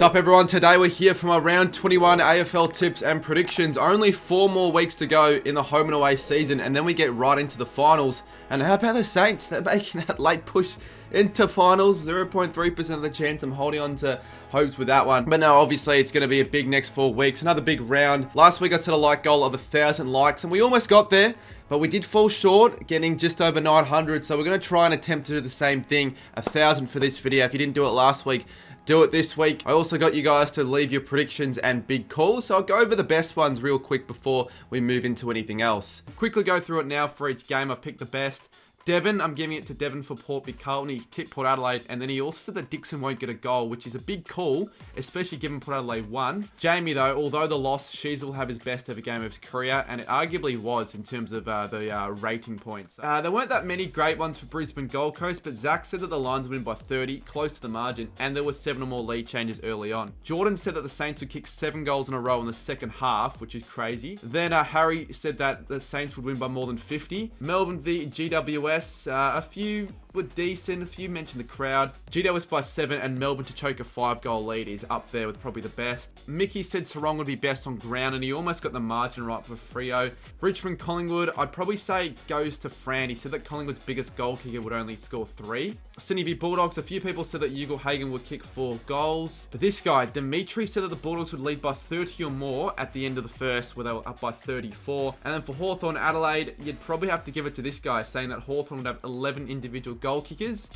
Sup everyone, today we're here for my round 21 AFL tips and predictions. Only 4 more weeks to go in the home and away season, and then we get right into the finals. And how about the Saints? They're making that late push into finals. 0.3% of the chance. I'm holding on to hopes with that one. But no, obviously it's going to be a big next 4 weeks. Another big round. Last week I set a like goal of 1,000 likes, and we almost got there. But we did fall short, getting just over 900. So we're going to try and attempt to do the same thing. 1,000 for this video. If you didn't do it last week, do it this week. I also got you guys to leave your predictions and big calls, so I'll go over the best ones real quick before we move into anything else. Quickly go through it now for each game. I picked the best. Devon, I'm giving it to Devon for Port Big Carlton. He tipped Port Adelaide, and then he also said that Dixon won't get a goal, which is a big call, especially given Port Adelaide won. Jamie, though, although the loss, Shees will have his best ever game of his career, and it arguably was in terms of the rating points. There weren't that many great ones for Brisbane Gold Coast, but Zach said that the Lions would win by 30, close to the margin, and there were 7 or more lead changes early on. Jordan said that the Saints would kick 7 goals in a row in the second half, which is crazy. Then Harry said that the Saints would win by more than 50. Melbourne v GWS, a few were decent, a few mentioned the crowd. GWS by 7 and Melbourne to choke a 5-goal lead is up there with probably the best. Mickey said Sarong would be best on ground, and he almost got the margin right for Freo. Richmond Collingwood, I'd probably say goes to Fran. He said that Collingwood's biggest goal kicker would only score 3. Sydney v Bulldogs, a few people said that Ugle Hagen would kick 4 goals. But this guy, Dimitri, said that the Bulldogs would lead by 30 or more at the end of the first, where they were up by 34. And then for Hawthorn Adelaide, you'd probably have to give it to this guy, saying that Hawthorn would have 11 individual goal kickers.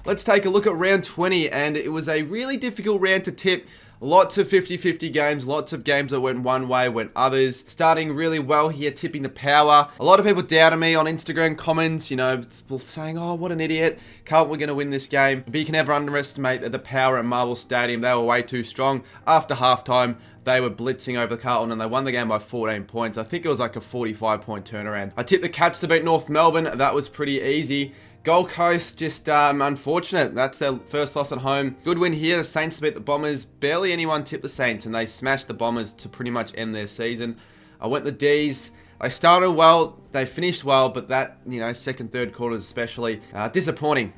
Let's take a look at round 20, and it was a really difficult round to tip. Lots of 50-50 games, lots of games that went one way, went others. Starting really well here, tipping the Power. A lot of people doubted me on Instagram comments, you know, saying, oh, what an idiot. Carlton were going to win this game. But you can never underestimate the Power at Marvel Stadium. They were way too strong. After halftime, they were blitzing over Carlton, and they won the game by 14 points. I think it was like a 45-point turnaround. I tipped the Cats to beat North Melbourne. That was pretty easy. Gold Coast, just unfortunate. That's their first loss at home. Good win here. The Saints beat the Bombers. Barely anyone tipped the Saints, and they smashed the Bombers to pretty much end their season. I went the D's. They started well. They finished well, but that, you know, second, third quarters especially. Disappointing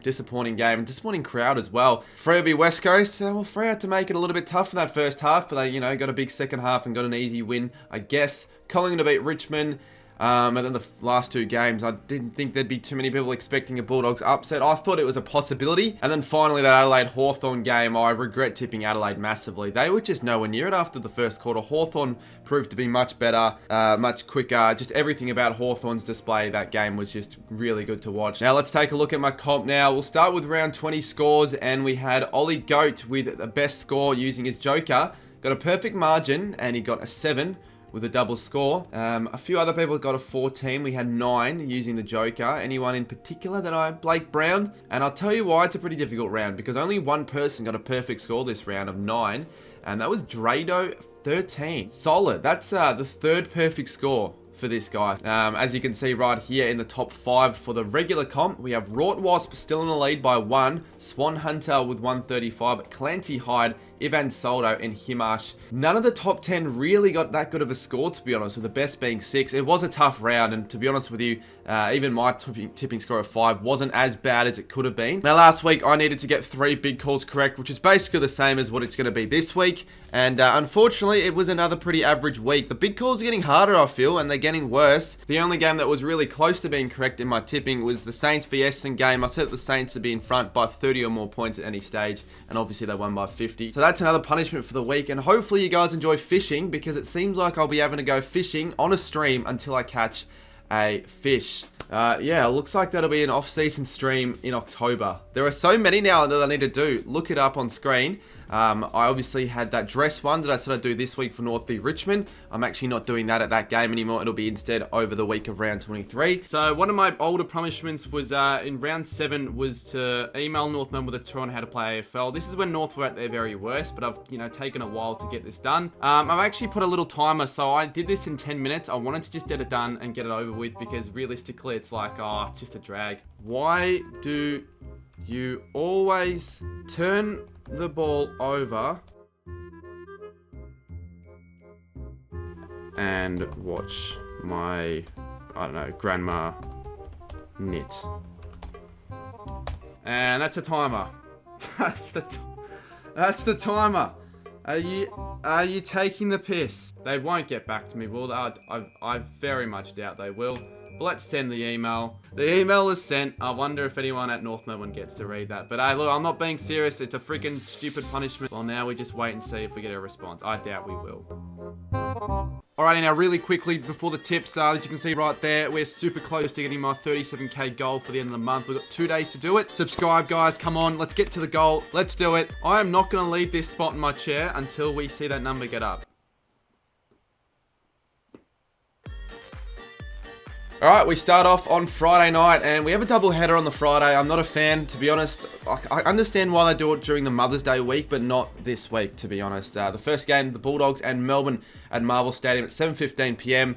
game. Disappointing crowd as well. Freo v West Coast. Well, Freo had to make it a little bit tough in that first half, but they, you know, got a big second half and got an easy win, I guess. Collingwood to beat Richmond. And then the last 2 games, I didn't think there'd be too many people expecting a Bulldogs upset. I thought it was a possibility. And then finally, that Adelaide Hawthorn game, I regret tipping Adelaide massively. They were just nowhere near it after the first quarter. Hawthorn proved to be much better, much quicker. Just everything about Hawthorn's display that game was just really good to watch. Now, let's take a look at my comp now. We'll start with round 20 scores, and we had Ollie Goat with the best score using his Joker. Got a perfect margin, and he got a 7. With a double score. A few other people got a 14. We had 9 using the Joker. Anyone in particular that Blake Brown? And I'll tell you why it's a pretty difficult round, because only one person got a perfect score this round of 9, and that was Drado 13. Solid. That's the 3rd perfect score for this guy. As you can see right here in the top 5 for the regular comp, we have Rort Wasp still in the lead by 1, Swan Hunter with 135, Clancy Hyde, Ivan Soldo, and Himash. None of the top 10 really got that good of a score, to be honest, with the best being 6. It was a tough round, and to be honest with you, even my tipping score of 5 wasn't as bad as it could have been. Now, last week, I needed to get 3 big calls correct, which is basically the same as what it's going to be this week, and unfortunately, it was another pretty average week. The big calls are getting harder, I feel, and they're getting worse. The only game that was really close to being correct in my tipping was the Saints v Essendon game. I said that the Saints would be in front by 30 or more points at any stage, and obviously they won by 50. So that's another punishment for the week, and hopefully you guys enjoy fishing, because it seems like I'll be having to go fishing on a stream until I catch a fish. Yeah, it looks like that'll be an off-season stream in October. There are so many now that I need to do. Look it up on screen. I obviously had that dress one that I said I'd do this week for North v Richmond. I'm actually not doing that at that game anymore. It'll be instead over the week of round 23. So one of my older punishments was in round 7 was to email North Melbourne with a tour on how to play AFL. This is when North were at their very worst, but I've, you know, taken a while to get this done. I've actually put a little timer, so I did this in 10 minutes. I wanted to just get it done and get it over with, because realistically it's like, oh, just a drag. Why do you always turn the ball over and watch my, I don't know, grandma knit? And that's a timer. That's the timer. Are you taking the piss? They won't get back to me, will they? I very much doubt they will. But let's send the email. The email is sent. I wonder if anyone at North Melbourne gets to read that. But hey, look, I'm not being serious. It's a freaking stupid punishment. Well, now we just wait and see if we get a response. I doubt we will. Alrighty, now really quickly before the tips, as you can see right there, we're super close to getting my 37k goal for the end of the month. We've got 2 days to do it. Subscribe, guys. Come on, let's get to the goal. Let's do it. I am not going to leave this spot in my chair until we see that number get up. Alright, we start off on Friday night, and we have a double header on the Friday. I'm not a fan, to be honest. I understand why they do it during the Mother's Day week, but not this week, to be honest. The first game, the Bulldogs and Melbourne at Marvel Stadium at 7:15 p.m.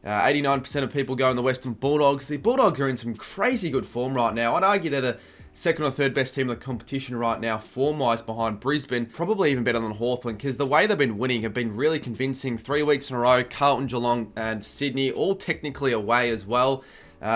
89% of people go in the Western Bulldogs. The Bulldogs are in some crazy good form right now. I'd argue they're the second or third best team in the competition right now, form-wise, behind Brisbane. Probably even better than Hawthorn, because the way they've been winning have been really convincing. 3 weeks in a row, Carlton, Geelong, and Sydney, all technically away as well.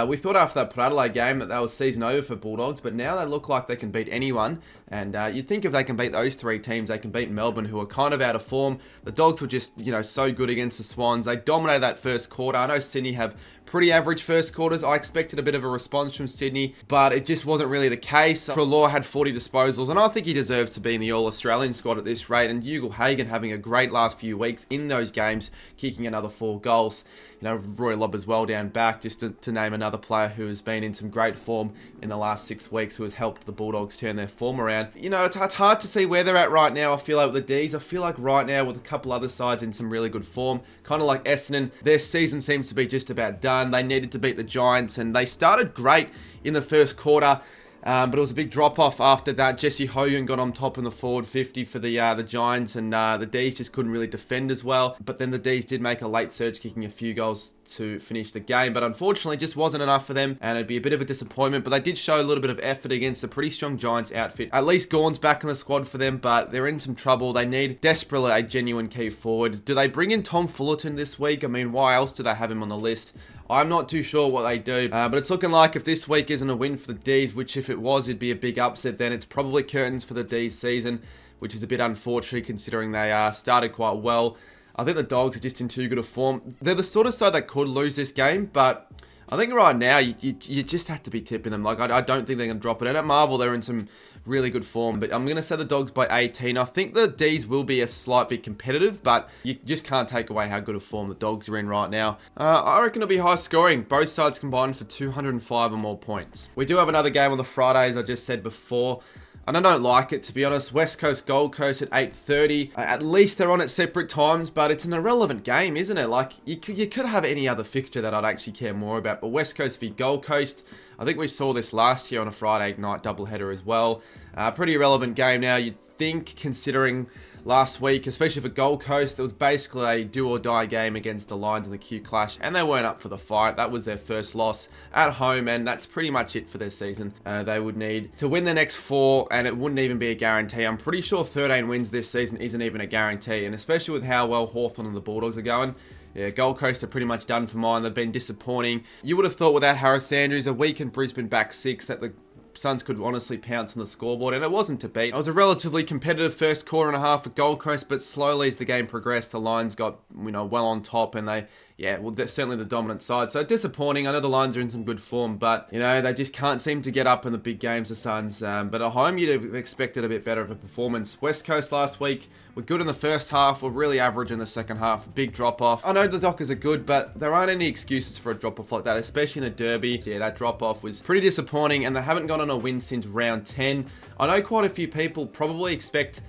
We thought after that Port Adelaide game that was season over for Bulldogs, but now they look like they can beat anyone. And you'd think if they can beat those 3 teams, they can beat Melbourne, who are kind of out of form. The Dogs were just, so good against the Swans. They dominated that first quarter. I know Sydney have pretty average first quarters. I expected a bit of a response from Sydney, but it just wasn't really the case. Treloar had 40 disposals, and I think he deserves to be in the All-Australian squad at this rate. And Ugle-Hagan having a great last few weeks in those games, kicking another 4 goals. Roy Lobb as well down back, just to name another player who has been in some great form in the last 6 weeks, who has helped the Bulldogs turn their form around. It's hard to see where they're at right now. I feel like with the D's, I feel like right now with a couple other sides in some really good form, kind of like Essendon, their season seems to be just about done. They needed to beat the Giants, and they started great in the first quarter. But it was a big drop-off after that. Jesse Hogan got on top in the forward 50 for the Giants, and the D's just couldn't really defend as well. But then the D's did make a late surge, kicking a few goals to finish the game, but unfortunately just wasn't enough for them, and it'd be a bit of a disappointment. But they did show a little bit of effort against a pretty strong Giants outfit. At least Gawn's back in the squad for them, but they're in some trouble. They need desperately a genuine key forward. Do they bring in Tom Fullerton this week? I mean, why else do they have him on the list? I'm not too sure what they do, but it's looking like if this week isn't a win for the D's, which if it was, it'd be a big upset, then it's probably curtains for the D's season, which is a bit unfortunate considering they started quite well. I think the Dogs are just in too good a form. They're the sort of side that could lose this game, but I think right now you just have to be tipping them. Like, I don't think they're going to drop it. And at Marvel, they're in some really good form, but I'm going to say the Dogs by 18. I think the D's will be a slight bit competitive, but you just can't take away how good a form the Dogs are in right now. I reckon it'll be high scoring. Both sides combined for 205 or more points. We do have another game on the Friday, as I just said before. And I don't like it, to be honest. West Coast, Gold Coast at 8:30. At least they're on at separate times, but it's an irrelevant game, isn't it? Like, you could have any other fixture that I'd actually care more about. But West Coast v Gold Coast, I think we saw this last year on a Friday night doubleheader as well. Pretty irrelevant game now, you'd think, considering last week, especially for Gold Coast, it was basically a do-or-die game against the Lions in the Q Clash, and they weren't up for the fight. That was their first loss at home, and that's pretty much it for their season. They would need to win the next 4, and it wouldn't even be a guarantee. I'm pretty sure 13 wins this season isn't even a guarantee, and especially with how well Hawthorn and the Bulldogs are going. Yeah, Gold Coast are pretty much done for mine. They've been disappointing. You would have thought without Harris Andrews, a weakened Brisbane back 6, that the Suns could honestly pounce on the scoreboard, and it wasn't to beat. It was a relatively competitive first quarter and a half for Gold Coast, but slowly as the game progressed, the Lions got, well on top, and they're certainly the dominant side. So disappointing. I know the Lions are in some good form, but, they just can't seem to get up in the big games, the Suns. But at home, you'd have expected a bit better of a performance. West Coast last week were good in the first half, were really average in the second half. Big drop-off. I know the Dockers are good, but there aren't any excuses for a drop-off like that, especially in a derby. Yeah, that drop-off was pretty disappointing, and they haven't gone on a win since round 10. I know quite a few people probably expect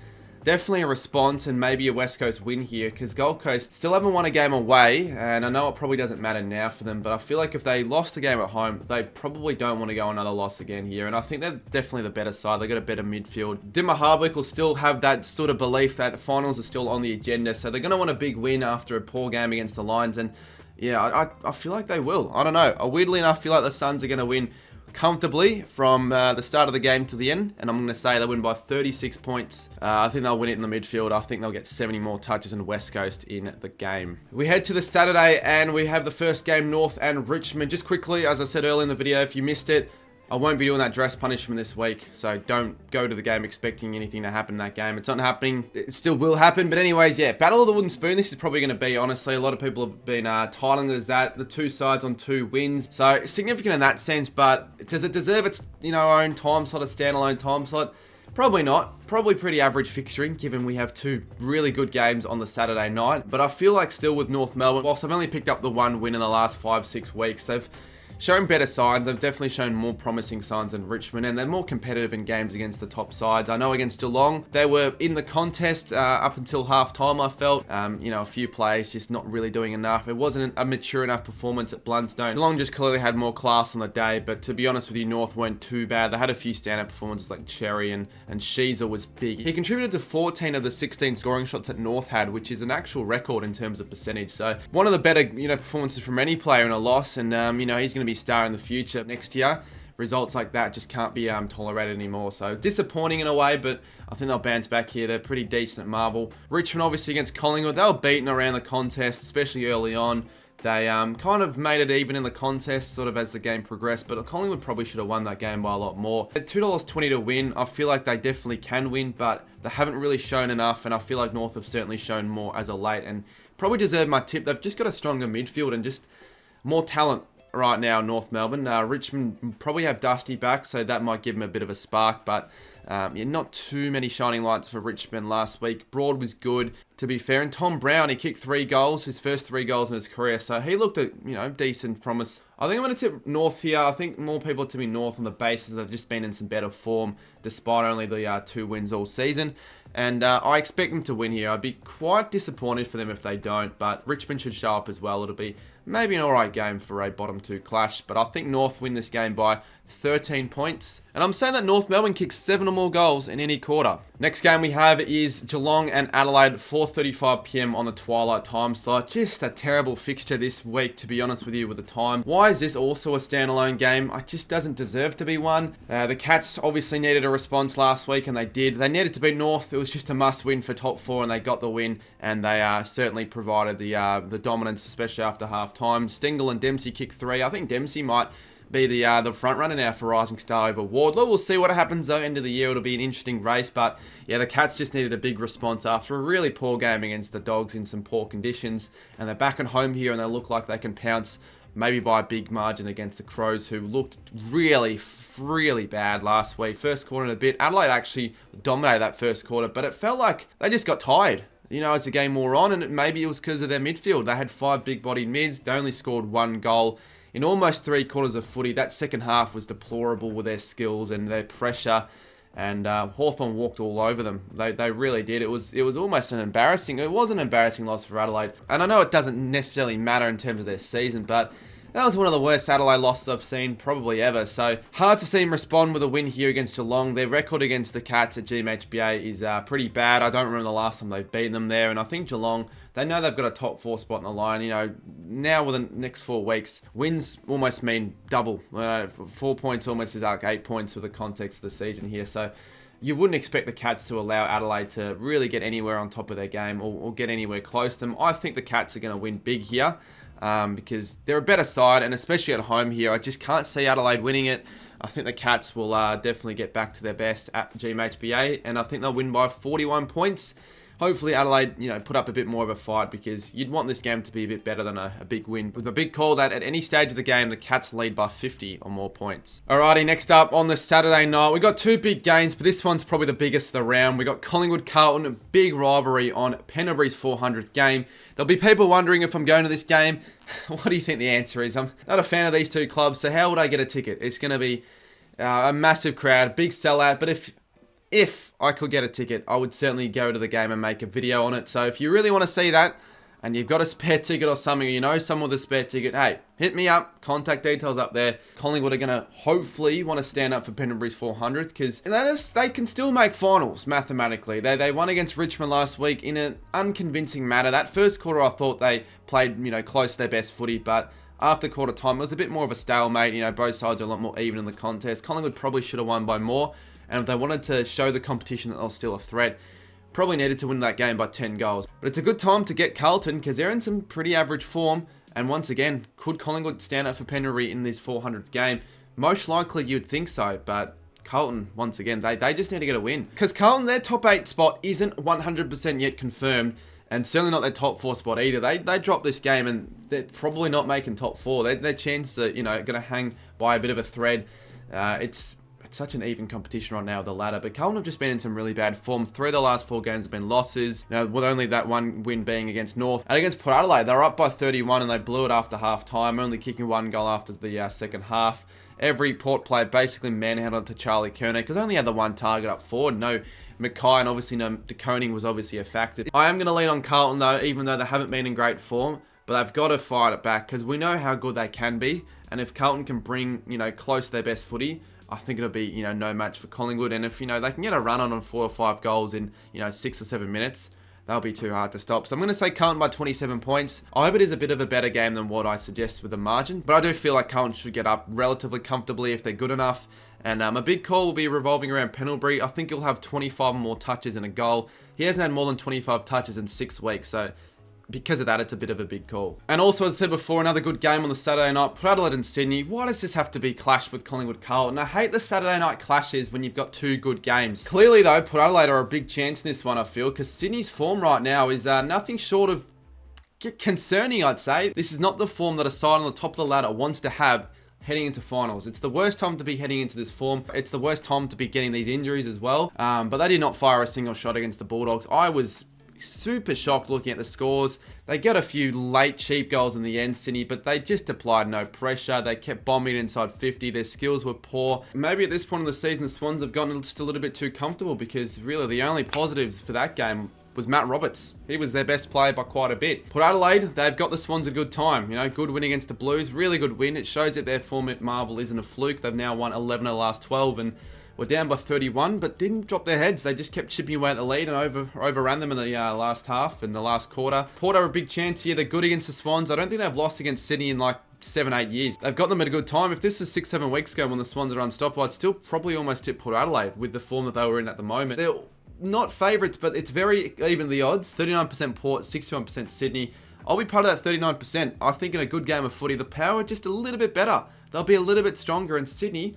definitely a response and maybe a West Coast win here, because Gold Coast still haven't won a game away, and I know it probably doesn't matter now for them, but I feel like if they lost a game at home, they probably don't want to go another loss again here, and I think they're definitely the better side. They've got a better midfield. Dimma Hardwick will still have that sort of belief that finals are still on the agenda, so they're going to want a big win after a poor game against the Lions, and yeah, I feel like they will. I don't know. Weirdly enough, I feel like the Suns are going to win comfortably from the start of the game to the end, and I'm going to say they win by 36 points. I think they'll win it in the midfield. I think they'll get 70 more touches than West Coast in the game. We head to the Saturday, and we have the first game, North and Richmond. Just quickly, as I said earlier in the video, if you missed it, I won't be doing that dress punishment this week, so don't go to the game expecting anything to happen in that game. It's not happening. It still will happen, but anyways, yeah, Battle of the Wooden Spoon, this is probably going to be, honestly, a lot of people have been titling it as that, the 2 sides on 2 wins. So, significant in that sense, but does it deserve its, own time slot, a standalone time slot? Probably not. Probably pretty average fixturing, given we have 2 really good games on the Saturday night. But I feel like still with North Melbourne, whilst I've only picked up the 1 win in the last 5-6 weeks, they've shown better signs. They've definitely shown more promising signs than Richmond, and they're more competitive in games against the top sides. I know against Geelong, they were in the contest up until half-time, I felt. A few plays just not really doing enough. It wasn't a mature enough performance at Blundstone. Geelong just clearly had more class on the day, but to be honest with you, North weren't too bad. They had a few standout performances like Cherry, and Sheezer was big. He contributed to 14 of the 16 scoring shots that North had, which is an actual record in terms of percentage. So one of the better, performances from any player in a loss, and, he's going to be star in the future next year. Results like that just can't be tolerated anymore. So disappointing in a way, but I think they'll bounce back here. They're pretty decent at Marvel. Richmond obviously against Collingwood, they were beaten around the contest, especially early on. They kind of made it even in the contest sort of as the game progressed, but Collingwood probably should have won that game by a lot more. At $2.20 to win, I feel like they definitely can win, but they haven't really shown enough, and I feel like North have certainly shown more as of late and probably deserve my tip. They've just got a stronger midfield and just more talent right now, North Melbourne. Richmond probably have Dusty back, so that might give him a bit of a spark, but not too many shining lights for Richmond last week. Broad was good, to be fair, and Tom Brown, he kicked 3 goals, his first 3 goals in his career, so he looked at, decent promise. I think I'm going to tip North here. I think more people are tipping North on the basis they've just been in some better form, despite only the 2 wins all season. And I expect them to win here. I'd be quite disappointed for them if they don't, but Richmond should show up as well. It'll be maybe an alright game for a bottom 2 clash, but I think North win this game by 13 points. And I'm saying that North Melbourne kicks 7 or more goals in any quarter. Next game we have is Geelong and Adelaide, 4:35 PM on the twilight time slot. Just a terrible fixture this week, to be honest with you, with the time. Why is this also a standalone game? It just doesn't deserve to be one. The Cats obviously needed a response last week, and they did. They needed to beat North. It was just a must-win for top 4, and they got the win, and they certainly provided the dominance, especially after half-time. Stengel and Dempsey kicked 3. I think Dempsey might be the front runner now for Rising Star over Wardlow. We'll see what happens though. End of the year, it'll be an interesting race, but yeah, the Cats just needed a big response after a really poor game against the Dogs in some poor conditions, and they're back at home here, and they look like they can pounce maybe by a big margin against the Crows, who looked really, really bad last week. First quarter and a bit, Adelaide actually dominated that first quarter, but it felt like they just got tired, as the game wore on, and maybe it was because of their midfield. They had 5 big-bodied mids. They only scored 1 goal in almost 3 quarters of footy. That second half was deplorable with their skills and their pressure, and Hawthorn walked all over them. They really did. It was almost an embarrassing loss for Adelaide. And I know it doesn't necessarily matter in terms of their season, but that was one of the worst Adelaide losses I've seen probably ever. So hard to see them respond with a win here against Geelong. Their record against the Cats at GMHBA is pretty bad. I don't remember the last time they've beaten them there. And I think Geelong, they know they've got a top 4 spot in the line. Now with the next 4 weeks, wins almost mean double. 4 points almost is like 8 points with the context of the season here. So you wouldn't expect the Cats to allow Adelaide to really get anywhere on top of their game or get anywhere close to them. I think the Cats are going to win big here. Because they're a better side, and especially at home here, I just can't see Adelaide winning it. I think the Cats will definitely get back to their best at GMHBA, and I think they'll win by 41 points. Hopefully Adelaide, put up a bit more of a fight, because you'd want this game to be a bit better than a big win. With a big call that at any stage of the game, the Cats lead by 50 or more points. Alrighty, next up on the Saturday night, we got 2 big games, but this one's probably the biggest of the round. We got Collingwood-Carlton, a big rivalry on Pendlebury's 400th game. There'll be people wondering if I'm going to this game. What do you think the answer is? I'm not a fan of these 2 clubs, so how would I get a ticket? It's going to be a massive crowd, big sellout, but if I could get a ticket, I would certainly go to the game and make a video on it. So if you really want to see that, and you've got a spare ticket or something, someone with a spare ticket, hey, hit me up, contact details up there. Collingwood are going to hopefully want to stand up for Pendlebury's 400th, because they can still make finals, mathematically. They won against Richmond last week in an unconvincing manner. That first quarter, I thought they played, close to their best footy, but after quarter time, it was a bit more of a stalemate. Both sides are a lot more even in the contest. Collingwood probably should have won by more, and if they wanted to show the competition that they're still a threat, probably needed to win that game by 10 goals. But it's a good time to get Carlton, because they're in some pretty average form. And once again, could Collingwood stand up for Pendlebury in this 400th game? Most likely you'd think so, but Carlton, once again, they just need to get a win. Because Carlton, their top 8 spot isn't 100% yet confirmed, and certainly not their top 4 spot either. They dropped this game, and they're probably not making top 4. Their chances are, going to hang by a bit of a thread. It's such an even competition right now, the ladder. But Carlton have just been in some really bad form. 3 of the last 4 games have been losses. With only that one win being against North. And against Port Adelaide, they were up by 31 and they blew it after half time, only kicking 1 goal after the second half. Every Port player basically manhandled to Charlie Kerner because they only had the 1 target up forward. No Mackay, and obviously no De Koning was obviously a factor. I am going to lean on Carlton though, even though they haven't been in great form. But they've got to fight it back because we know how good they can be. And if Carlton can bring, close to their best footy, I think it'll be, no match for Collingwood. And if, they can get a run on 4 or 5 goals in, 6 or 7 minutes, that'll be too hard to stop. So I'm going to say Carlton by 27 points. I hope it is a bit of a better game than what I suggest with the margin. But I do feel like Carlton should get up relatively comfortably if they're good enough. And a big call will be revolving around Pendlebury. I think he'll have 25 more touches and a goal. He hasn't had more than 25 touches in 6 weeks. So because of that, it's a bit of a big call. And also, as I said before, another good game on the Saturday night. Port Adelaide and Sydney. Why does this have to be clashed with Collingwood Carlton? I hate the Saturday night clashes when you've got 2 good games. Clearly, though, Port Adelaide are a big chance in this one, I feel, because Sydney's form right now is nothing short of concerning, I'd say. This is not the form that a side on the top of the ladder wants to have heading into finals. It's the worst time to be heading into this form. It's the worst time to be getting these injuries as well. But they did not fire a single shot against the Bulldogs. I was super shocked looking at the scores. They got a few late cheap goals in the end, Sydney, but they just applied no pressure. They kept bombing inside 50. Their skills were poor. Maybe at this point in the season, the Swans have gotten just a little bit too comfortable because really the only positives for that game was Matt Roberts. He was their best player by quite a bit. Port Adelaide, they've got the Swans a good time. Good win against the Blues. Really good win. It shows that their form at Marvel isn't a fluke. They've now won 11 of the last 12 and were down by 31, but didn't drop their heads. They just kept chipping away at the lead and overran them in the last half and the last quarter. Port are a big chance here. They're good against the Swans. I don't think they've lost against Sydney in 7-8 years. They've got them at a good time. If this is 6-7 weeks ago when the Swans are unstoppable, I'd still probably almost tip Port Adelaide with the form that they were in at the moment. They're not favourites, but it's very even the odds. 39% Port, 61% Sydney. I'll be part of that 39%. I think in a good game of footy, the power just a little bit better. They'll be a little bit stronger, and Sydney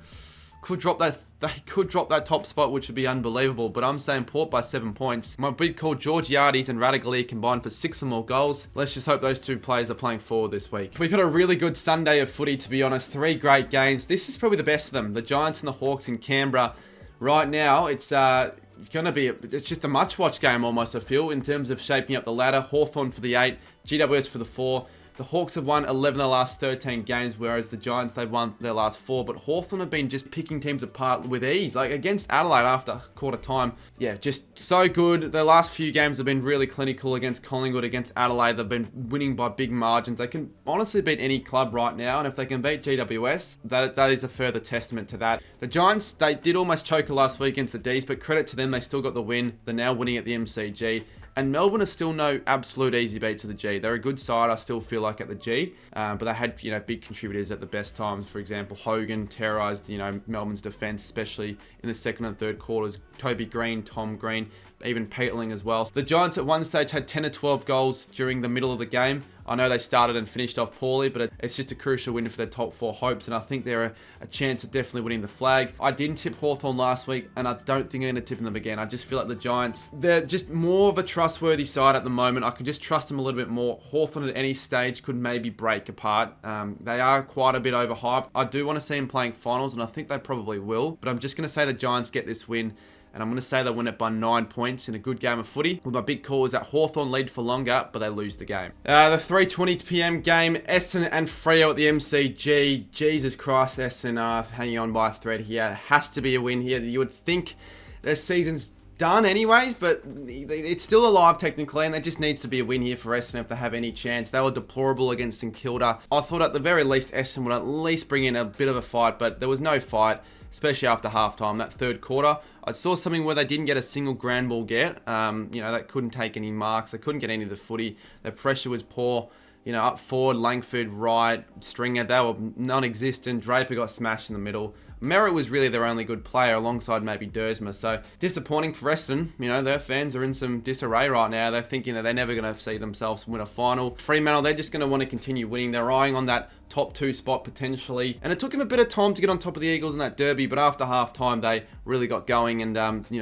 could drop that. They could drop that top spot, which would be unbelievable. But I'm saying Port by 7 points. My big call, Georgiades and Radigali combined for 6 or more goals. Let's just hope those 2 players are playing forward this week. We've got a really good Sunday of footy, to be honest. 3 great games. This is probably the best of them. The Giants and the Hawks in Canberra. Right now, it's going to be, it's just a much-watch game almost, I feel, in terms of shaping up the ladder. Hawthorn for the 8, GWS for the 4. The Hawks have won 11 of the last 13 games, whereas the Giants, they've won their last 4. But Hawthorn have been just picking teams apart with ease. Against Adelaide after quarter time. Yeah, just so good. Their last few games have been really clinical against Collingwood, against Adelaide. They've been winning by big margins. They can honestly beat any club right now. And if they can beat GWS, that is a further testament to that. The Giants, they did almost choke last week against the D's, but credit to them, they still got the win. They're now winning at the MCG. And Melbourne are still no absolute easy beat to the G. They're a good side, I still feel like, at the G. But they had, big contributors at the best times. For example, Hogan terrorised, Melbourne's defence, especially in the second and third quarters. Toby Green, Tom Green, even Peterling as well. The Giants at one stage had 10 or 12 goals during the middle of the game. I know they started and finished off poorly, but it's just a crucial win for their top 4 hopes, and I think they're a chance of definitely winning the flag. I didn't tip Hawthorn last week, and I don't think I'm going to tip them again. I just feel like the Giants, they're just more of a trustworthy side at the moment. I can just trust them a little bit more. Hawthorn at any stage could maybe break apart. They are quite a bit overhyped. I do want to see them playing finals, and I think they probably will, but I'm just going to say the Giants get this win. And I'm going to say they win it by 9 points in a good game of footy. Well, my big call is that Hawthorn lead for longer, but they lose the game. The 3:20 PM game, Essendon and Freo at the MCG. Jesus Christ, Essendon are hanging on by a thread here. It has to be a win here. You would think their season's done anyways, but it's still alive technically, and there just needs to be a win here for Essendon if they have any chance. They were deplorable against St Kilda. I thought at the very least Essendon would at least bring in a bit of a fight, but there was no fight, especially after halftime, that third quarter. I saw something where they didn't get a single ground ball get. They couldn't take any marks. They couldn't get any of the footy. Their pressure was poor. Up forward, Langford, Wright, Stringer, they were non-existent. Draper got smashed in the middle. Merritt was really their only good player alongside maybe Dersma. So disappointing for Essendon. Their fans are in some disarray right now. They're thinking that they're never going to see themselves win a final. Fremantle, they're just going to want to continue winning. They're eyeing on that top 2 spot potentially. And it took him a bit of time to get on top of the Eagles in that derby, but after halftime they really got going, and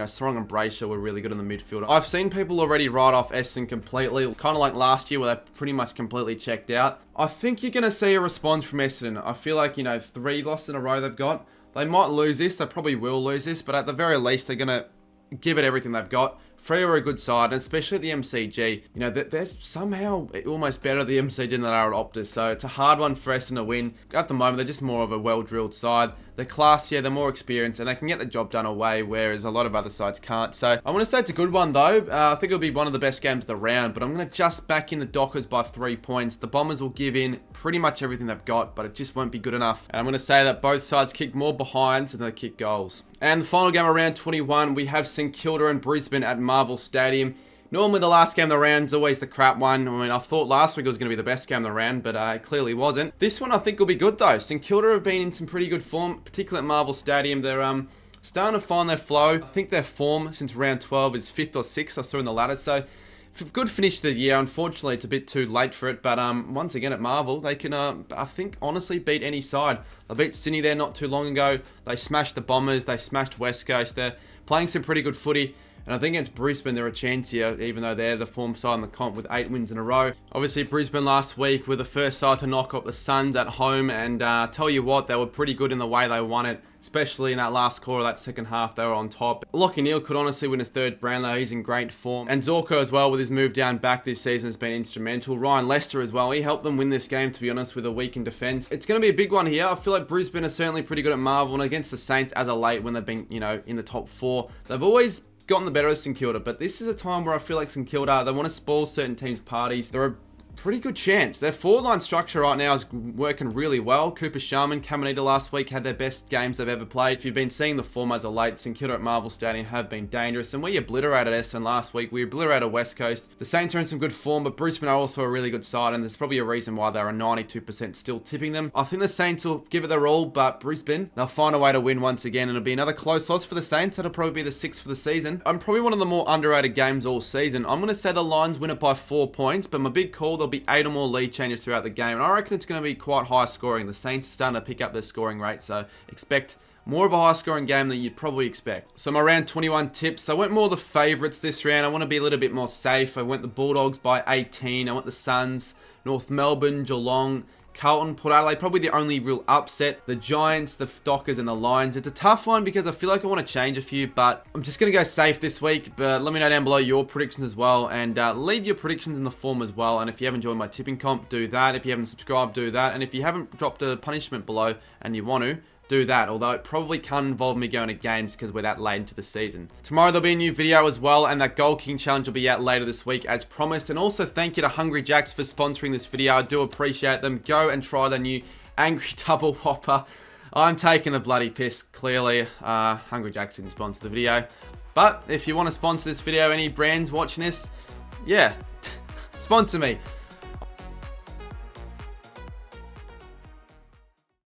Sarong and Brayshaw were really good in the midfield. I've seen people already write off Essendon completely, kind of like last year where they pretty much completely checked out. I think you're going to see a response from Essendon. I feel like, 3 losses in a row they've got. They might lose this, they probably will lose this, but at the very least they're going to give it everything they've got. Freo are a good side, and especially at the MCG. They're somehow almost better at the MCG than they are at Optus, so it's a hard one for Essendon to win. At the moment, they're just more of a well-drilled side. They're classier, they're more experienced, and they can get the job done away, whereas a lot of other sides can't. So I want to say it's a good one, though. I think it'll be one of the best games of the round, but I'm going to just back in the Dockers by 3 points. The Bombers will give in pretty much everything they've got, but it just won't be good enough. And I'm going to say that both sides kick more behinds than they kick goals. And the final game of round 21, we have St Kilda and Brisbane at Marvel Stadium. Normally the last game of the round is always the crap one. I mean, I thought last week it was going to be the best game of the round, but it clearly wasn't. This one I think will be good though. St Kilda have been in some pretty good form, particularly at Marvel Stadium. They're starting to find their flow. I think their form since round 12 is 5th or 6th, I saw in the ladder. So good finish to the year. Unfortunately, it's a bit too late for it, but once again at Marvel, they can, I think, honestly beat any side. They beat Sydney there not too long ago. They smashed the Bombers. They smashed West Coast. They're playing some pretty good footy. And I think against Brisbane, they're a chance here, even though they're the form side in the comp with 8 wins in a row. Obviously, Brisbane last week were the first side to knock up the Suns at home. And tell you what, they were pretty good in the way they won it, especially in that last quarter, that second half, they were on top. Lachie Neale could honestly win his 3rd Brownlow. He's in great form. And Zorko as well, with his move down back this season, has been instrumental. Ryan Lester as well. He helped them win this game, to be honest, with a weakened defence. It's going to be a big one here. I feel like Brisbane are certainly pretty good at Marvel, and against the Saints as of late when they've been, in the top 4. They've always gotten the better of St Kilda, but this is a time where I feel like St Kilda, they want to spoil certain teams' parties. They're a pretty good chance. Their forward-line structure right now is working really well. Cooper Sharman, Caminita last week had their best games they've ever played. If you've been seeing the form as of late, St Kilda at Marvel Stadium have been dangerous, and we obliterated Essendon last week. We obliterated West Coast. The Saints are in some good form, but Brisbane are also a really good side, and there's probably a reason why they're a 92% still tipping them. I think the Saints will give it their all, but Brisbane, they'll find a way to win once again, and it'll be another close loss for the Saints. That'll probably be the 6th for the season. I'm probably one of the more underrated games all season. I'm going to say the Lions win it by 4 points, but my big call, there'll be 8 or more lead changes throughout the game, and I reckon it's going to be quite high scoring. The Saints are starting to pick up their scoring rate, so expect more of a high scoring game than you'd probably expect. So my round 21 tips, I went more the favourites this round. I want to be a little bit more safe. I went the Bulldogs by 18. I went the Suns, North Melbourne, Geelong, Carlton, Port Adelaide, probably the only real upset. The Giants, the Dockers, and the Lions. It's a tough one because I feel like I want to change a few, but I'm just going to go safe this week. But let me know down below your predictions as well, and leave your predictions in the form as well. And if you haven't joined my tipping comp, do that. If you haven't subscribed, do that. And if you haven't dropped a punishment below and you want to, do that, although it probably can't involve me going to games because we're that late into the season. Tomorrow there'll be a new video as well, and that Goal King challenge will be out later this week as promised. And also thank you to Hungry Jacks for sponsoring this video. I do appreciate them. Go and try the new Angry Double Whopper. I'm taking the bloody piss, clearly. Hungry Jacks didn't sponsor the video. But if you want to sponsor this video, any brands watching this, yeah, sponsor me.